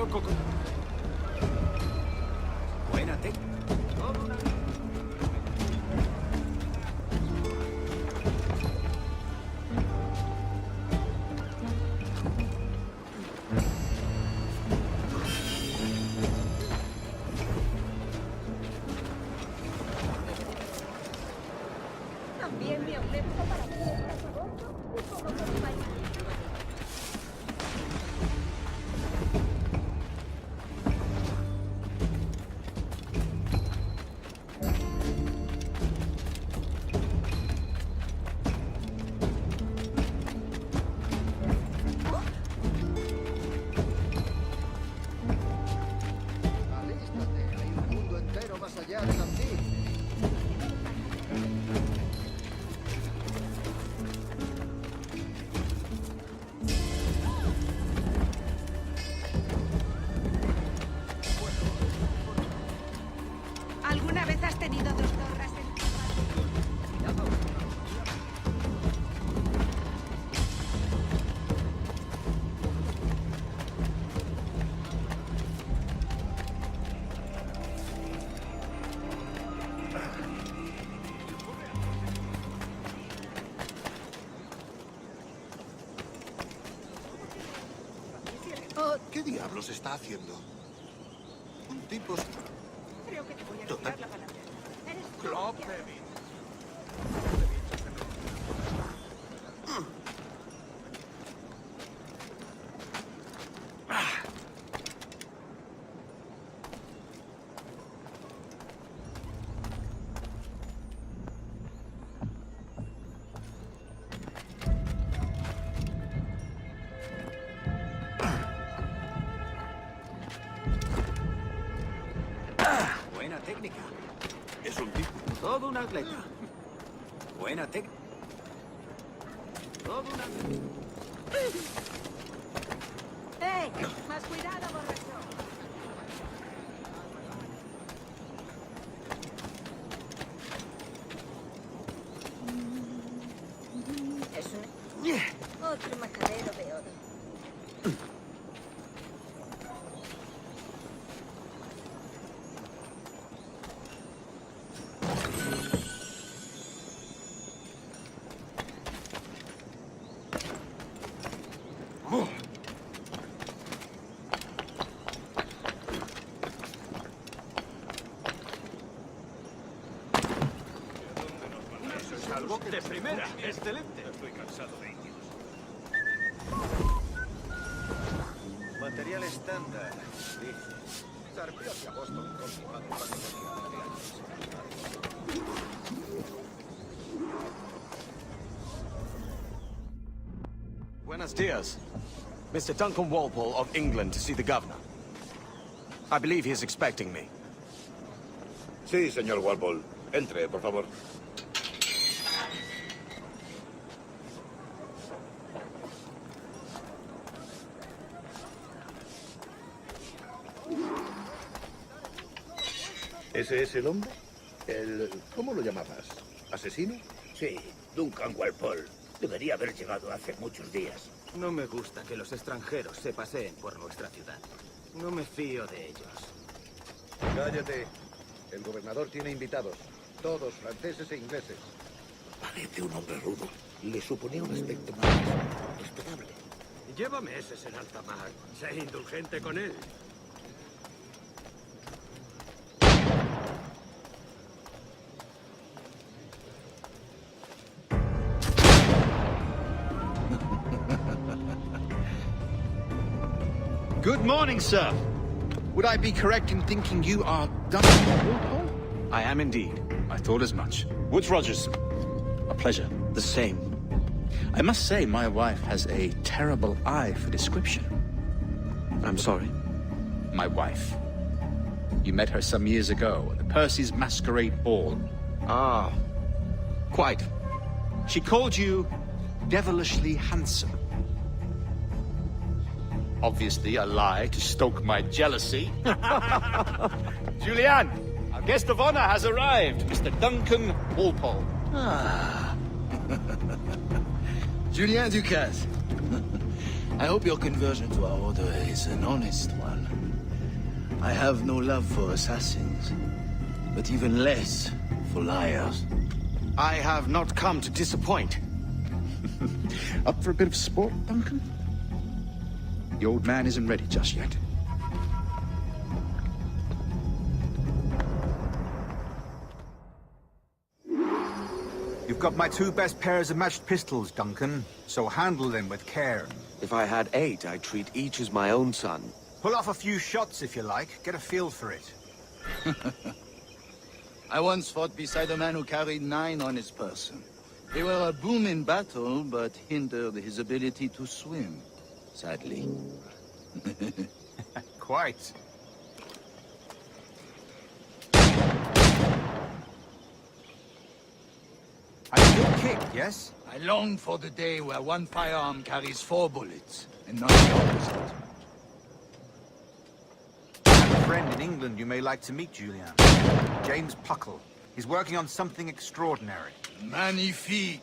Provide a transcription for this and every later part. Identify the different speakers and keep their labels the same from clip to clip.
Speaker 1: loco con... Buena técnica.
Speaker 2: También me aumento para poder y como compañía.
Speaker 3: Alístate, hay un mundo entero más allá de ti.
Speaker 2: ¿Alguna vez has tenido dos torres en tu casa?
Speaker 4: ¿Qué diablos está haciendo? Un tipo...
Speaker 2: Creo que te voy a
Speaker 4: Total.
Speaker 2: tirar la palabra. Eres
Speaker 4: Klopp,
Speaker 2: tonto.
Speaker 4: David.
Speaker 1: Buena técnica.
Speaker 4: Es un tipo.
Speaker 1: Todo un atleta. Buena técnica. Todo un atleta.
Speaker 2: ¡Ey! Más cuidado, borracho. Eso. Otro macadero de oro.
Speaker 1: Eso es algo que... De primera. Excelente. Estoy cansado de indios. Material estándar. Dice. Sarpios y Boston continuado para
Speaker 5: Buenos dias. Mr. Duncan Walpole of England to see the governor. I believe he is expecting me.
Speaker 4: Sí, señor Walpole. Entre, por favor. ¿Ese es el hombre? ¿Cómo lo llamabas? ¿Asesino?
Speaker 6: Sí, Duncan Walpole. Debería haber llegado hace muchos días.
Speaker 1: No me gusta que los extranjeros se paseen por nuestra ciudad. No me fío de ellos.
Speaker 3: Cállate. El gobernador tiene invitados. Todos franceses e ingleses.
Speaker 6: Parece un hombre rudo. Le suponía un aspecto más respetable.
Speaker 1: Lleva meses en alta mar. Sé indulgente con él.
Speaker 7: Good morning, sir. Would I be correct in thinking you are Duncan Walpole?
Speaker 5: I am indeed.
Speaker 7: I thought as much. Woods Rogers. A pleasure.
Speaker 5: The same.
Speaker 7: I must say, my wife has a terrible eye for description.
Speaker 5: I'm sorry.
Speaker 7: My wife. You met her some years ago at the Percy's Masquerade Ball.
Speaker 5: Ah, quite.
Speaker 7: She called you devilishly handsome. Obviously a lie to stoke my jealousy. Julianne, our guest of honor has arrived, Mr. Duncan Walpole.
Speaker 8: Ah. Julien Ducasse. I hope your conversion to our order is an honest one. I have no love for assassins, but even less for liars.
Speaker 5: I have not come to disappoint.
Speaker 7: Up for a bit of sport, Duncan? The old man isn't ready just yet.
Speaker 9: You've got my 2 best pairs of matched pistols, Duncan, so handle them with care.
Speaker 5: If I had 8, I'd treat each as my own son.
Speaker 9: Pull off a few shots if you like, get a feel for it.
Speaker 8: I once fought beside a man who carried 9 on his person. They were a boom in battle, but hindered his ability to swim, sadly.
Speaker 9: Quite. A good kick, yes?
Speaker 8: I long for the day where one firearm carries 4 bullets, and not the opposite.
Speaker 9: I have a friend in England you may like to meet, Julian. James Puckle. He's working on something extraordinary.
Speaker 8: Magnifique!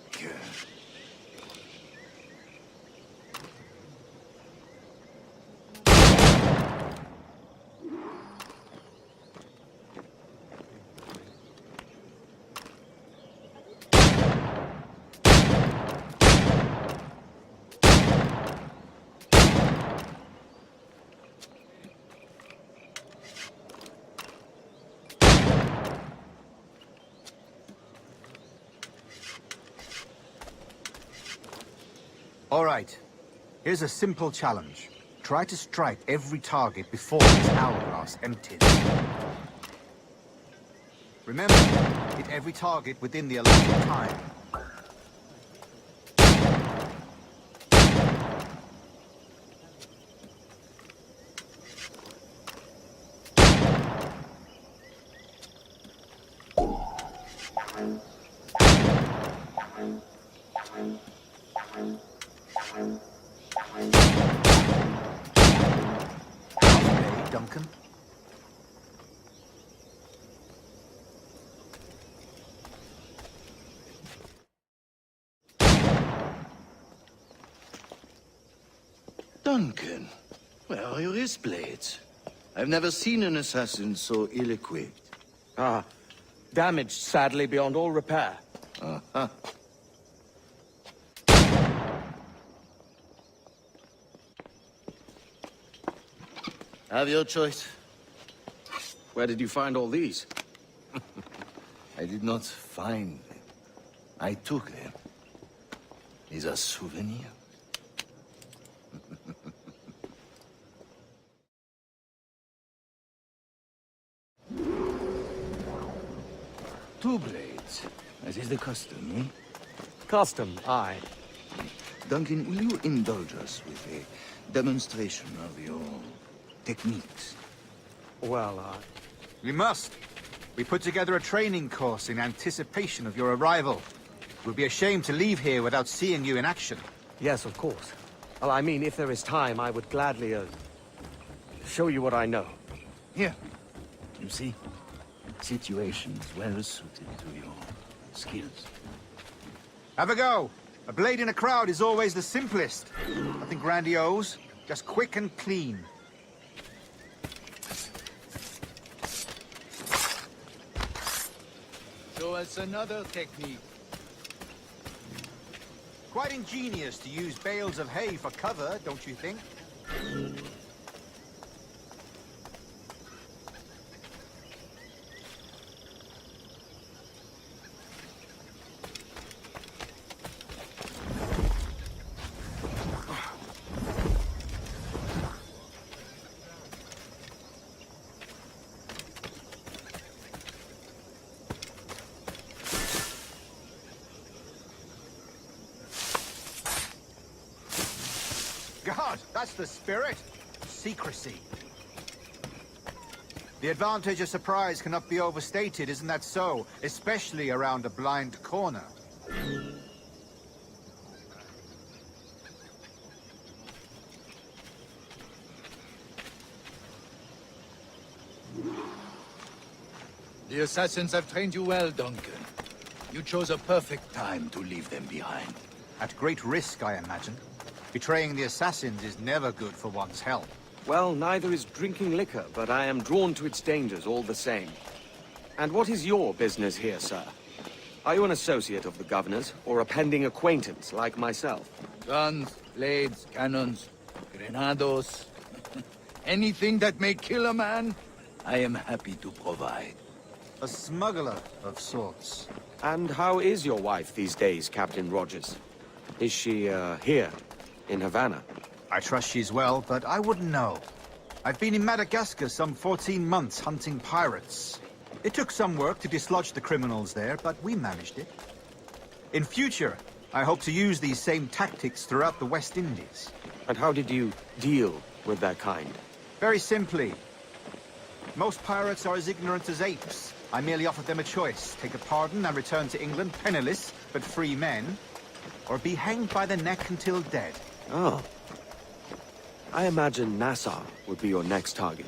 Speaker 9: All right. Here's a simple challenge. Try to strike every target before this hourglass empties. Remember, hit every target within the allotted time. Duncan.
Speaker 8: Duncan, where are your wrist blades? I've never seen an assassin so ill-equipped.
Speaker 5: Ah, damaged sadly beyond all repair.
Speaker 8: Uh-huh. Have your choice.
Speaker 5: Where did you find all these?
Speaker 8: I did not find them. I took them. These are souvenirs. Two blades. As is the custom, eh?
Speaker 5: Custom, aye.
Speaker 8: Duncan, will you indulge us with a demonstration of your techniques?
Speaker 5: Well,
Speaker 9: We must. We put together a training course in anticipation of your arrival. It would be a shame to leave here without seeing you in action.
Speaker 5: yes, of course. Well, I mean, if there is time, I would gladly, show you what I know.
Speaker 8: Here. You see? Situations well suited to your skills.
Speaker 9: Have a go. A blade in a crowd is always the simplest. Nothing grandiose, just quick and clean.
Speaker 8: Show us another technique.
Speaker 9: Quite ingenious to use bales of hay for cover, don't you think? God, that's the spirit. Secrecy. The advantage of surprise cannot be overstated, isn't that so? Especially around a blind corner.
Speaker 8: The assassins have trained you well, Duncan. You chose a perfect time to leave them behind.
Speaker 9: At great risk, I imagine. Betraying the assassins is never good for one's health.
Speaker 5: Well, neither is drinking liquor, but I am drawn to its dangers all the same. And what is your business here, sir? Are you an associate of the governor's, or a pending acquaintance like myself?
Speaker 8: Guns, blades, cannons, grenados. Anything that may kill a man, I am happy to provide. A smuggler of sorts.
Speaker 5: And how is your wife these days, Captain Rogers? Is she, here, in Havana?
Speaker 9: I trust she's well, but I wouldn't know. I've been in Madagascar some 14 months hunting pirates. It took some work to dislodge the criminals there, but we managed it. In future, I hope to use these same tactics throughout the West Indies.
Speaker 5: And how did you deal with that kind?
Speaker 9: Very simply. Most pirates are as ignorant as apes. I merely offered them a choice. Take a pardon and return to England penniless, but free men, or be hanged by the neck until dead.
Speaker 5: Oh. I imagine Nassau would be your next target.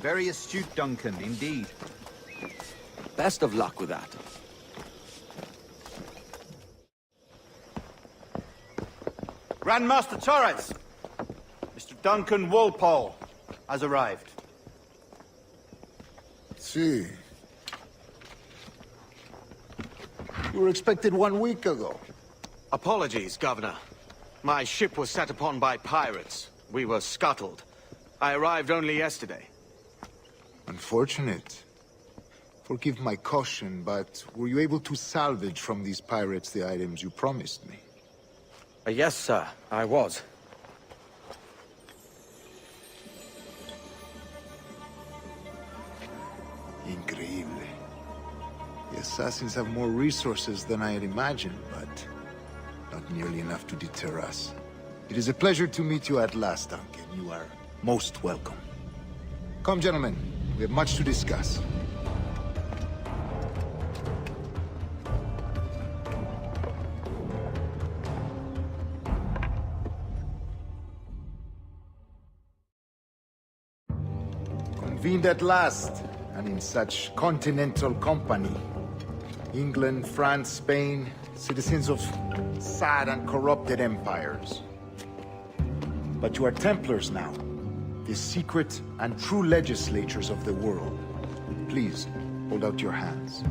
Speaker 9: Very astute, Duncan, indeed.
Speaker 5: Best of luck with that.
Speaker 9: Grandmaster Torres! Mr. Duncan Walpole has arrived.
Speaker 10: See. You were expected 1 week ago.
Speaker 5: Apologies, Governor. My ship was set upon by pirates. We were scuttled. I arrived only yesterday.
Speaker 10: Unfortunate. Forgive my caution, but were you able to salvage from these pirates the items you promised me?
Speaker 5: Yes, sir, I was.
Speaker 10: Increíble. The assassins have more resources than I had imagined, but not nearly enough to deter us. It is a pleasure to meet you at last, Duncan. You are most welcome. Come, gentlemen. We have much to discuss. Convened at last, and in such continental company. England, France, Spain, citizens of sad and corrupted empires. But you are Templars now, the secret and true legislatures of the world. Please, hold out your hands.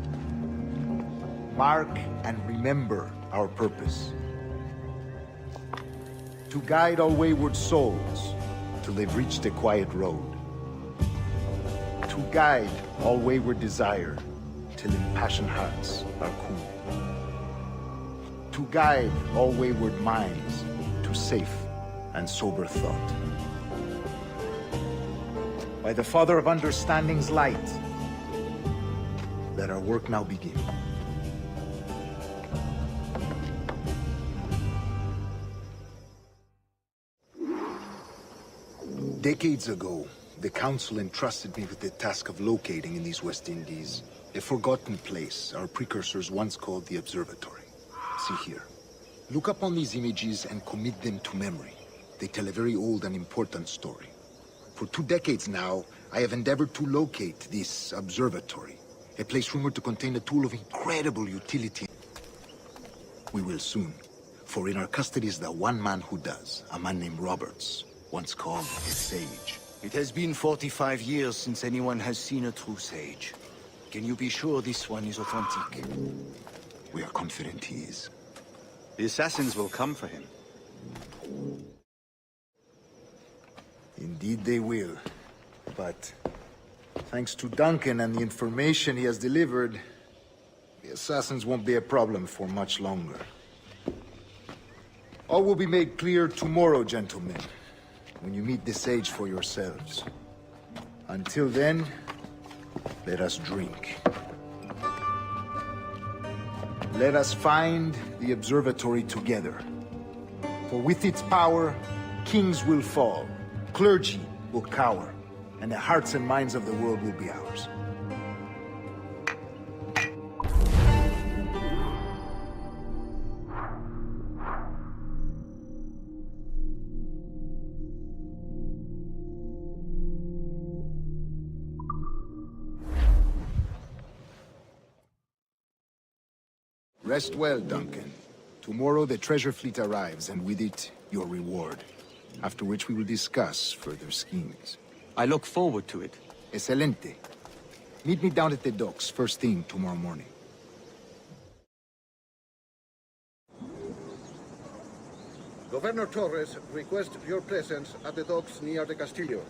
Speaker 10: Mark and remember our purpose. To guide all wayward souls till they've reached a quiet road. To guide all wayward desire till impassioned hearts are cool. To guide all wayward minds to safe and sober thought. By the Father of Understanding's light, let our work now begin. Decades ago, the Council entrusted me with the task of locating in these West Indies a forgotten place our precursors once called the Observatory. See here. Look upon these images and commit them to memory. They tell a very old and important story. For 2 decades now, I have endeavored to locate this observatory, a place rumored to contain a tool of incredible utility. We will soon, for in our custody is the one man who does, a man named Roberts, once called a sage.
Speaker 8: It has been 45 years since anyone has seen a true sage. Can you be sure this one is authentic?
Speaker 10: We are confident he is.
Speaker 9: The assassins will come for him.
Speaker 10: Indeed they will. But thanks to Duncan and the information he has delivered, the assassins won't be a problem for much longer. All will be made clear tomorrow, gentlemen, when you meet the sage for yourselves. Until then, let us drink. Let us find the observatory together. For with its power, kings will fall, clergy will cower, and the hearts and minds of the world will be ours. Rest well, Duncan. Tomorrow the treasure fleet arrives, and with it, your reward. after which we will discuss further schemes.
Speaker 5: I look forward to it.
Speaker 10: Excelente. Meet me down at the docks first thing tomorrow morning.
Speaker 3: Governor Torres requests your presence at the docks near the Castillo.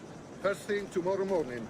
Speaker 3: First thing tomorrow morning.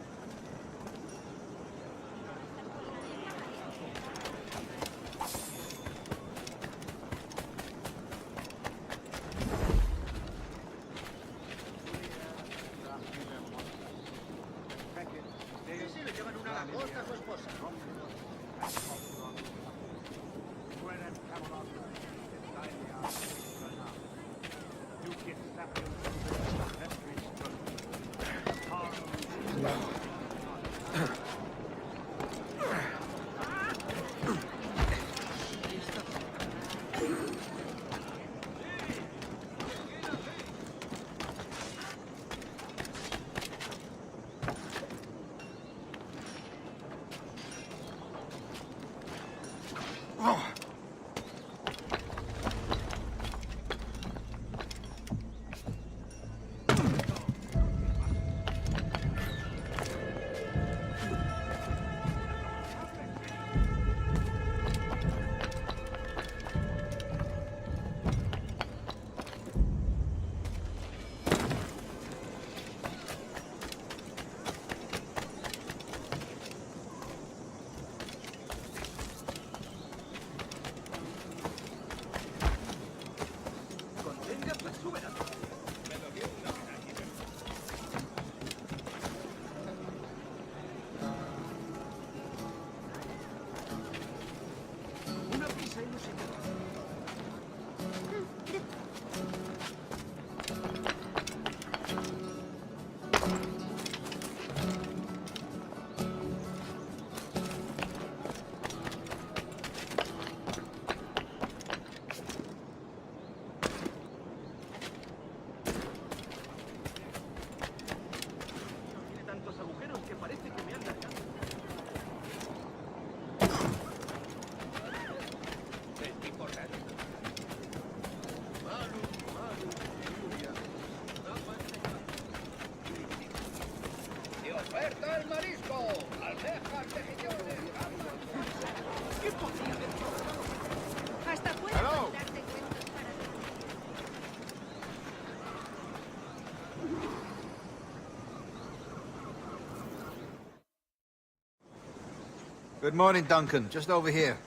Speaker 9: Good morning, Duncan. Just over here.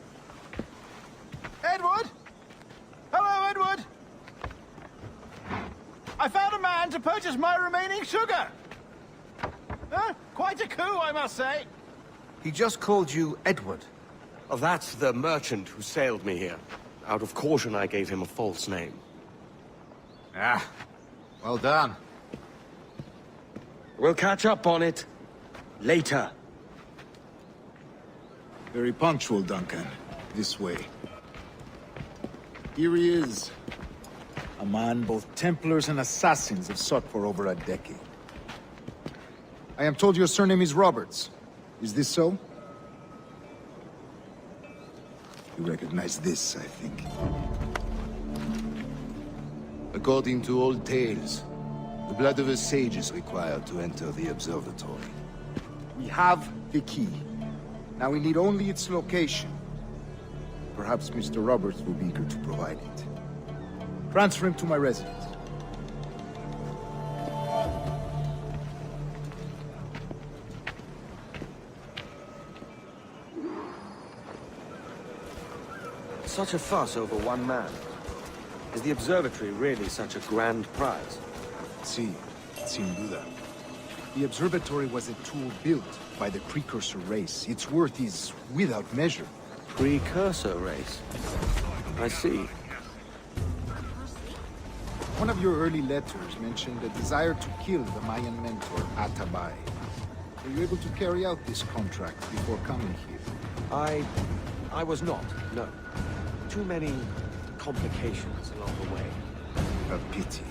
Speaker 9: Edward? Hello, Edward! I found a man to purchase my remaining sugar! Quite a coup, I must say. He just called you Edward.
Speaker 5: Oh, that's the merchant who sailed me here. Out of caution, I gave him a false name.
Speaker 9: Ah, well done.
Speaker 5: We'll catch up on it later.
Speaker 10: Very punctual, Duncan. This way. Here he is. A man both Templars and Assassins have sought for over a decade. I am told your surname is Roberts. Is this so? You recognize this, I think.
Speaker 6: According to old tales, the blood of a sage is required to enter the observatory.
Speaker 10: We have the key. Now we need only its location. Perhaps Mr. Roberts will be eager to provide it. Transfer him to my residence.
Speaker 5: Such a fuss over one man. Is the observatory really such a grand prize?
Speaker 10: Sí, sin duda. The observatory was a tool built by the precursor race. Its worth is without measure.
Speaker 5: Precursor race? I see.
Speaker 10: One of your early letters mentioned a desire to kill the Mayan mentor, Atabay. Were you able to carry out this contract before coming here?
Speaker 5: I was not, no. Too many complications along the way.
Speaker 10: A pity.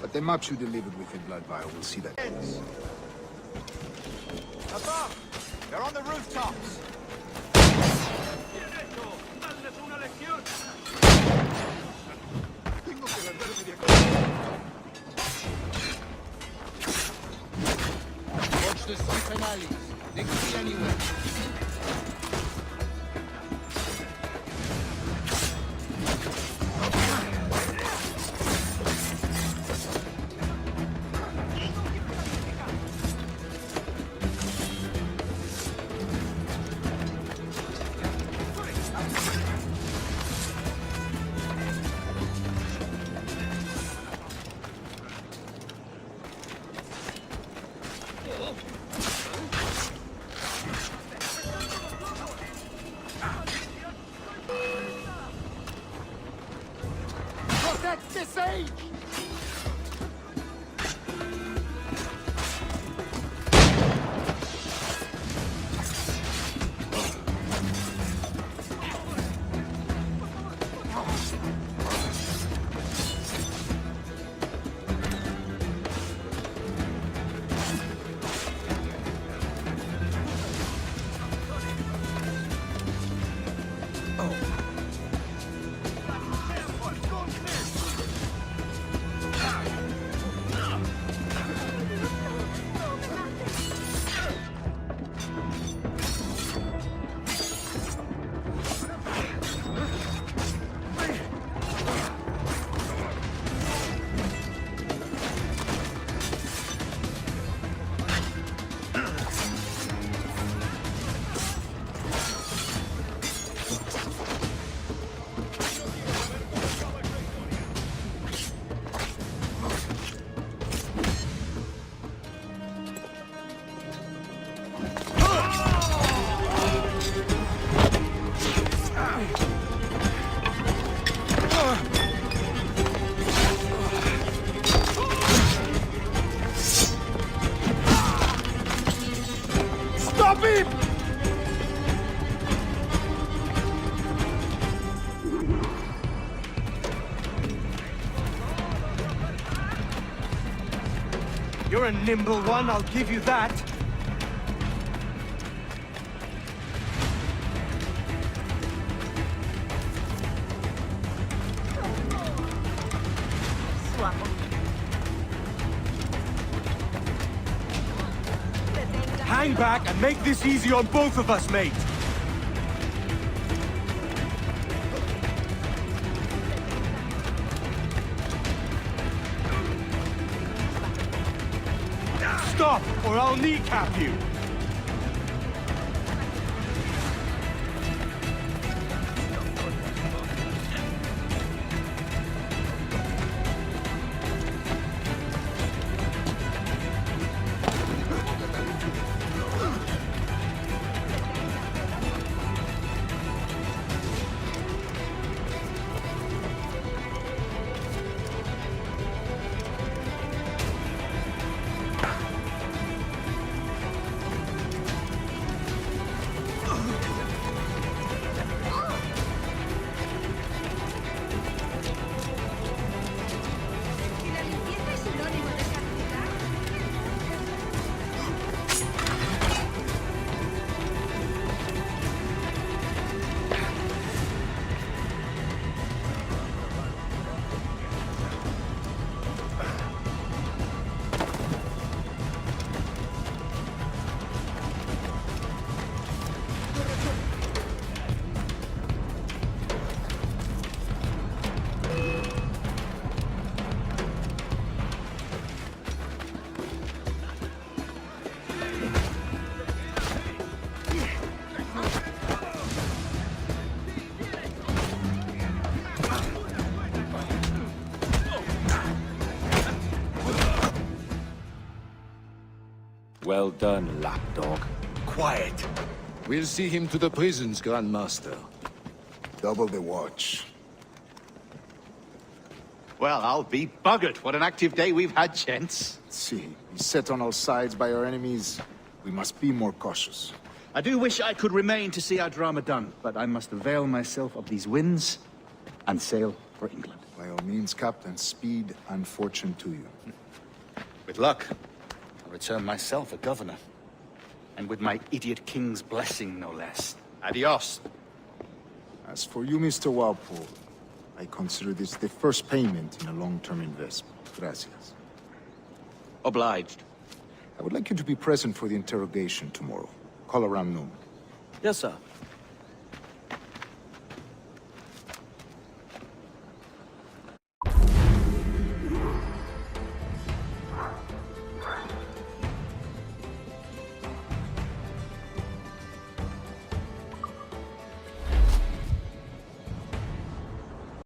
Speaker 10: But the maps you delivered with the blood vial will see that.
Speaker 9: Above! They're on the rooftops!
Speaker 8: galleys. They could be anywhere.
Speaker 5: You're a nimble one, I'll give you that. Hang back and make this easy on both of us, mate. Stop, or I'll kneecap you! Well done, lapdog.
Speaker 6: Quiet. We'll see him to the prisons, Grand Master.
Speaker 10: Double the watch.
Speaker 7: Well, I'll be buggered. What an active day we've had, gents.
Speaker 10: See, beset on all sides by our enemies. We must be more cautious.
Speaker 7: I do wish I could remain to see our drama done, but I must avail myself of these winds and sail for England.
Speaker 10: By all means, Captain, speed and fortune to you.
Speaker 7: With luck, I'll return myself a governor. And with my idiot king's blessing, no less. Adios.
Speaker 10: As for you, Mr. Walpole, I consider this the first payment in a long-term investment. Gracias.
Speaker 5: Obliged.
Speaker 10: I would like you to be present for the interrogation tomorrow. Call around noon.
Speaker 5: Yes, sir.